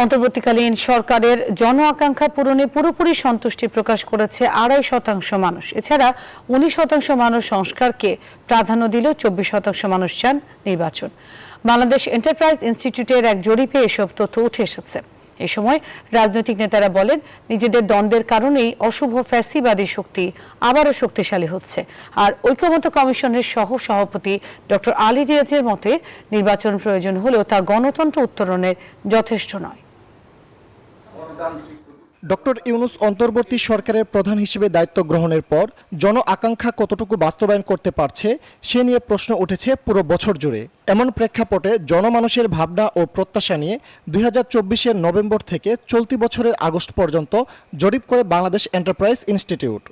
অন্তর্বর্তীকালীন সরকারের জন আকাঙ্ক্ষা পূরণে পুরোপুরি সন্তুষ্টি প্রকাশ করেছে ২.৫% মানুষ। এছাড়া ১৯% মানুষ সংস্কারকে প্রাধান্য দিল, ২৪% মানুষ চান নির্বাচন। বাংলাদেশ এন্টারপ্রাইজ ইনস্টিটিউটের এক জরিপে এসব তথ্য উঠে এসেছে। এ সময় রাজনৈতিক নেতারা বলেন, নিজেদের দ্বন্দ্বের কারণেই অশুভ ফ্যাসিবাদী শক্তি আবারও শক্তিশালী হচ্ছে। আর ঐকমত্য কমিশনের সহ-সভাপতি ডক্টর আলী রিয়াজের মতে, নির্বাচন প্রয়োজন হলেও তা গণতন্ত্র উত্তরণের যথেষ্ট নয়। ডক্টর ইউনূস অন্তর্বর্তী সরকারের প্রধান হিসেবে দায়িত্ব গ্রহণের পর জন আকাঙ্ক্ষা কতটুকু বাস্তবায়ন করতে পারছে সে নিয়ে প্রশ্ন উঠেছে পুরো বছর জুড়ে। এমন প্রেক্ষাপটে জনমানুষের ভাবনা ও প্রত্যাশা নিয়ে ২০২৪-এর নভেম্বর থেকে চলতি বছরের আগস্ট পর্যন্ত জরিপ করে বাংলাদেশ এন্টারপ্রাইজ ইনস্টিটিউট।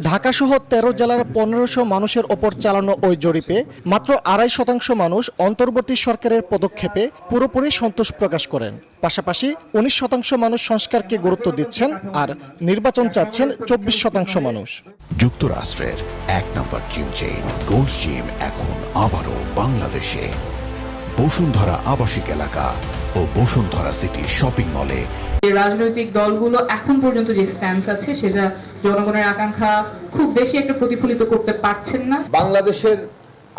ঢাকাসহ ১৩ জেলার ১৫০০ মানুষের ওপর চালানো ওই জরিপে মাত্র ২.৫% মানুষ অন্তর্বর্তী সরকারের পদক্ষেপে পুরোপুরি সন্তোষ প্রকাশ করেন। পাশাপাশি ১৯% মানুষ সংস্কারকে গুরুত্ব দিচ্ছেন আর নির্বাচন চাচ্ছেন ২৪% মানুষ। যুক্তরাষ্ট্রের ১ নম্বর জিম চেইন গোল্ড জিম এখন আবারও বাংলাদেশে। বসুন্ধরা আবাসিক এলাকা ও বসুন্ধরা সিটি শপিং মলে। রাজনৈতিক দলগুলো এখন পর্যন্ত যে স্ট্যান্স আছে সেটা জনগণের আকাঙ্ক্ষা খুব বেশি একটা প্রতিফলিত করতে পারছেন না। বাংলাদেশের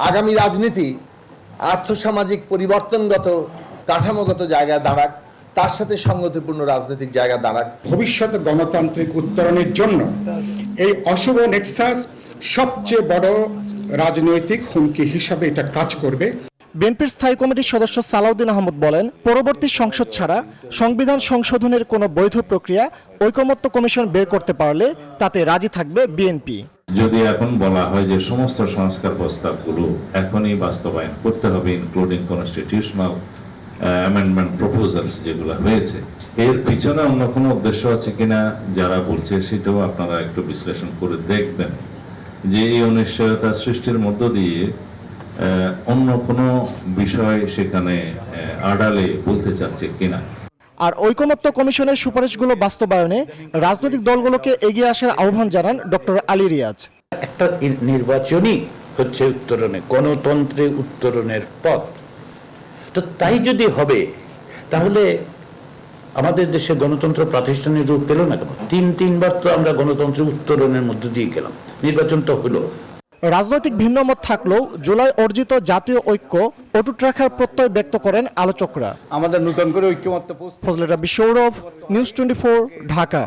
আগামী রাজনীতি আর্থসামাজিক পরিবর্তনগত কাঠামোগত জায়গায় দাঁড়াক, তার সাথে সংগতিপূর্ণ রাজনৈতিক জায়গা দাঁড়াক। ভবিষ্যতে গণতান্ত্রিক উত্তরণের জন্য এই অশুভ নেক্সাস সবচেয়ে বড় রাজনৈতিক হুমকি হিসাবে এটা কাজ করবে। বিএনপির স্থায়ী কমিটির সদস্য সালাউদ্দিন আহমদ বলেন, পরবর্তী সংসদ ছাড়া সংবিধান সংশোধনের কোনো বৈধ প্রক্রিয়া ঐকমত্য কমিশন বের করতে পারলে তাতে রাজি থাকবে বিএনপি। যদি এখন বলা হয় যে সমস্ত সংস্কার প্রস্তাবগুলো এখনই বাস্তবায়ন করতে হবে, ইনক্লুডিং কনস্টিটিউশনাল অ্যামেন্ডমেন্ট প্রপোজালস যেগুলো হয়েছে, এর পিছনে অন্য কোনো উদ্দেশ্য আছে কিনা যারা বলছে সেটাও আপনারা একটু বিশ্লেষণ করে দেখবেন যে এই অনিশ্চয়তা সৃষ্টির মধ্য দিয়ে অন্য কোনো বিষয় সেখানে আড়ালে বলতে চাচ্ছে কিনা। আর ঐকমত্য কমিশনের সুপারিশগুলো বাস্তবায়নে রাজনৈতিক দলগুলোকে এগিয়ে আসার আহ্বান জানান ডক্টর আলী রিয়াজ। একটা নির্বাচনই হচ্ছে উত্তরণে, গণতন্ত্রে উত্তরণের পথ। তো তাই যদি হবে তাহলে আমাদের দেশে গণতন্ত্র প্রাতিষ্ঠানিক রূপ পেল না কেন? তিনবার তো আমরা গণতন্ত্র উত্তরণের মধ্য দিয়ে গেলাম, নির্বাচন তো হলো। রাজনৈতিক ভিন্নমত থাকলেও জুলাই অর্জিত জাতীয় ঐক্য অটুট রাখার প্রত্যয় ব্যক্ত করেন আলোচকরা। আমাদের নতুন করে ঐক্যমত্য ফজলে রাব্বি সৌরভ, নিউজ 24, ঢাকা।